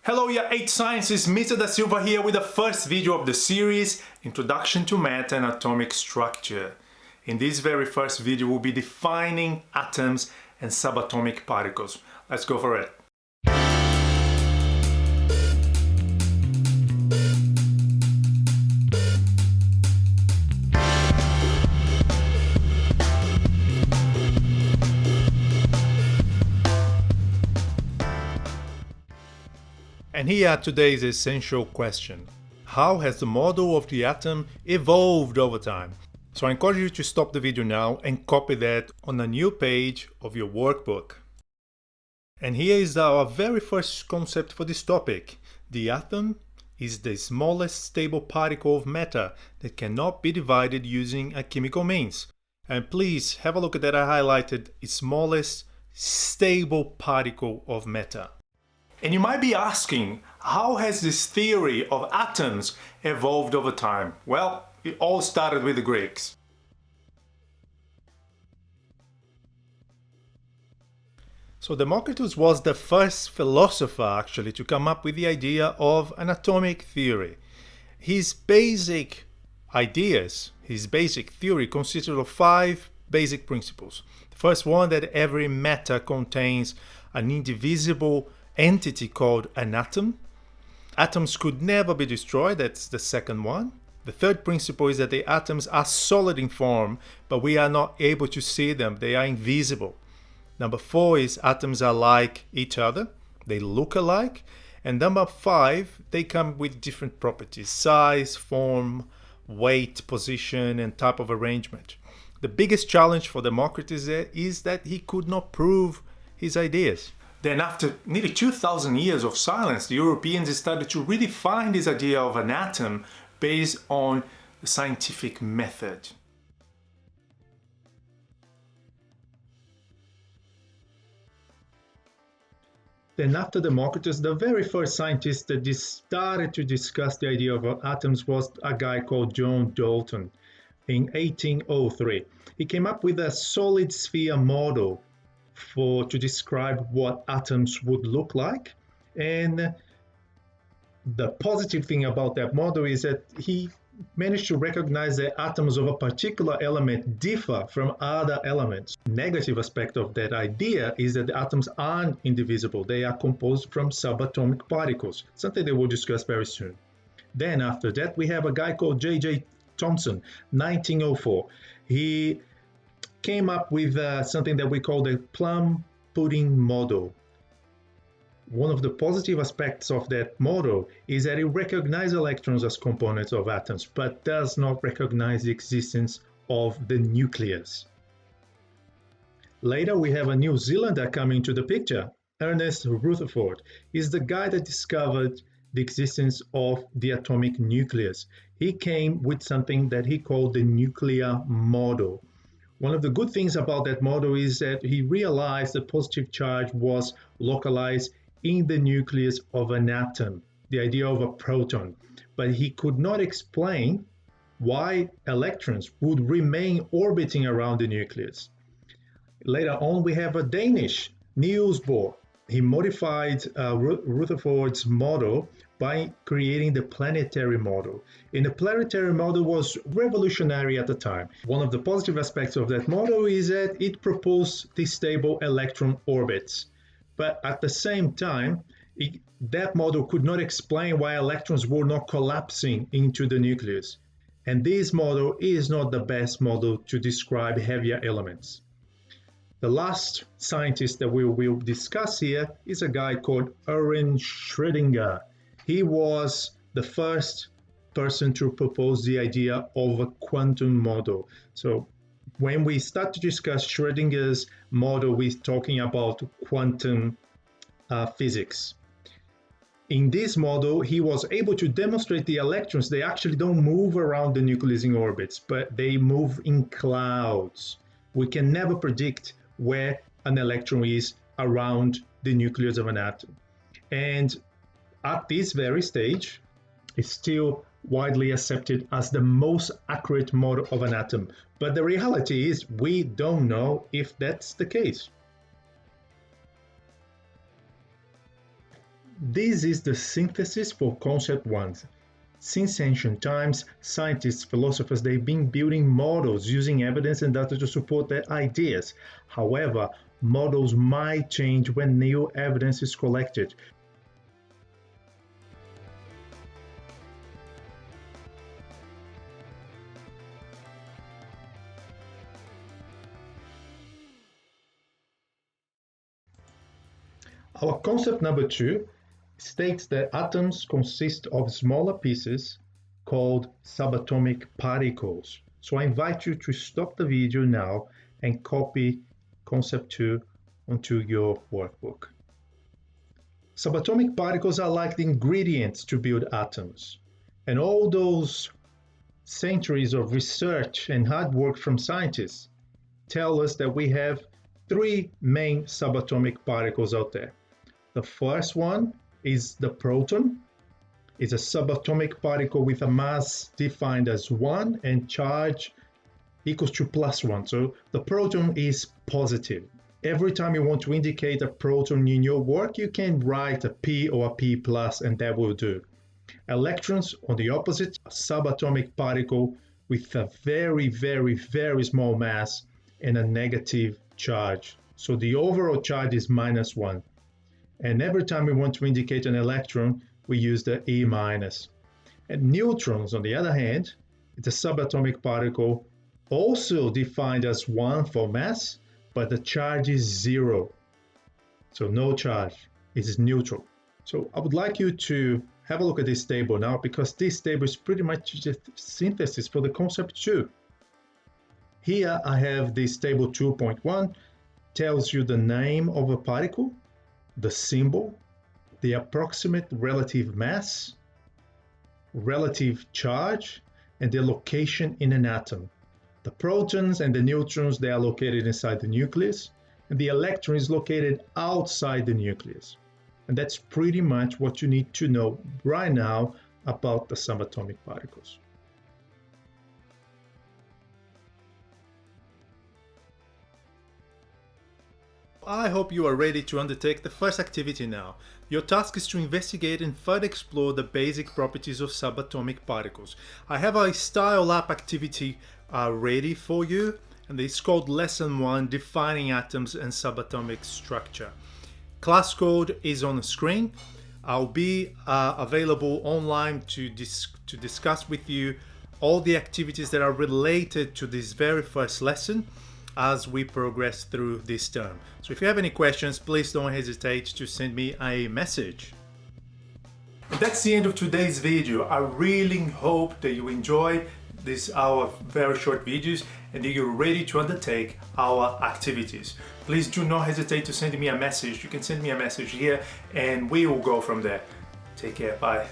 Hello, ya 8 Sciences, Mr. Da Silva here with the first video of the series, Introduction to Matter and Atomic Structure. In this very first video, we'll be defining atoms and subatomic particles. Let's go for it. And here are today's essential question. How has the model of the atom evolved over time? So I encourage you to stop the video now and copy that on a new page of your workbook. And here is our very first concept for this topic. The atom is the smallest stable particle of matter that cannot be divided using a chemical means. And please have a look at that. I highlighted smallest stable particle of matter. And you might be asking, how has this theory of atoms evolved over time? Well, it all started with the Greeks. So Democritus was the first philosopher actually to come up with the idea of an atomic theory. His basic ideas, his basic theory consisted of 5 basic principles. The first one, that every matter contains an indivisible entity called an atom. Atoms could never be destroyed, that's the second one. The third principle is that the atoms are solid in form, but we are not able to see them, they are invisible. Number 4 is atoms are like each other, they look alike. And number 5, they come with different properties: size, form, weight, position, and type of arrangement. The biggest challenge for Democritus is that he could not prove his ideas. Then after nearly 2,000 years of silence, the Europeans started to redefine this idea of an atom based on the scientific method. Then after Democritus, the very first scientist that started to discuss the idea of atoms was a guy called John Dalton in 1803. He came up with a solid sphere model to describe what atoms would look like. And the positive thing about that model is that he managed to recognize that atoms of a particular element differ from other elements. Negative aspect of that idea is that the atoms aren't indivisible. They are composed from subatomic particles, something that we'll discuss very soon. Then after that, we have a guy called J.J. Thomson, 1904. He came up with something that we call the plum pudding model. One of the positive aspects of that model is that it recognizes electrons as components of atoms, but does not recognize the existence of the nucleus. Later, we have a New Zealander coming into the picture. Ernest Rutherford is the guy that discovered the existence of the atomic nucleus. He came with something that he called the nuclear model. One of the good things about that model is that he realized the positive charge was localized in the nucleus of an atom, the idea of a proton. But he could not explain why electrons would remain orbiting around the nucleus. Later on, we have a Danish, Niels Bohr. He modified Rutherford's model by creating the planetary model. And the planetary model was revolutionary at the time. One of the positive aspects of that model is that it proposed the stable electron orbits. But at the same time, that model could not explain why electrons were not collapsing into the nucleus. And this model is not the best model to describe heavier elements. The last scientist that we will discuss here is a guy called Erwin Schrödinger. He was the first person to propose the idea of a quantum model. So when we start to discuss Schrödinger's model, we're talking about quantum physics. In this model, he was able to demonstrate the electrons, they actually don't move around the nucleus in orbits, but they move in clouds. We can never predict where an electron is around the nucleus of an atom. And at this very stage, it's still widely accepted as the most accurate model of an atom. But the reality is we don't know if that's the case. This is the synthesis for concept 1. Since ancient times, scientists, philosophers, they've been building models using evidence and data to support their ideas. However, models might change when new evidence is collected. Our concept number 2 states that atoms consist of smaller pieces called subatomic particles. So I invite you to stop the video now and copy concept 2 onto your workbook. Subatomic particles are like the ingredients to build atoms. And all those centuries of research and hard work from scientists tell us that we have 3 main subatomic particles out there. The first one is the proton. It's a subatomic particle with a mass defined as 1 and charge equals to +1. So the proton is positive. Every time you want to indicate a proton in your work, you can write a P or a P+, and that will do. Electrons, on the opposite, a subatomic particle with a very, very, very small mass and a negative charge. So the overall charge is -1. And every time we want to indicate an electron, we use the E-. And neutrons, on the other hand, it's a subatomic particle also defined as 1 for mass, but the charge is 0. So no charge, it is neutral. So I would like you to have a look at this table now, because this table is pretty much just synthesis for the concept 2. Here I have this table 2.1, tells you the name of a particle, the symbol, the approximate relative mass, relative charge, and their location in an atom. The protons and the neutrons, they are located inside the nucleus, and the electron is located outside the nucleus. And that's pretty much what you need to know right now about the subatomic particles. I hope you are ready to undertake the first activity now. Your task is to investigate and further explore the basic properties of subatomic particles. I have a style lab activity ready for you, and it's called Lesson 1, Defining Atoms and Subatomic Structure. Class code is on the screen. I'll be available online to discuss with you all the activities that are related to this very first lesson as we progress through this term. So if you have any questions, please don't hesitate to send me a message. That's the end of today's video. I really hope that you enjoyed our very short videos and that you're ready to undertake our activities. Please do not hesitate to send me a message. You can send me a message here and we will go from there. Take care. Bye.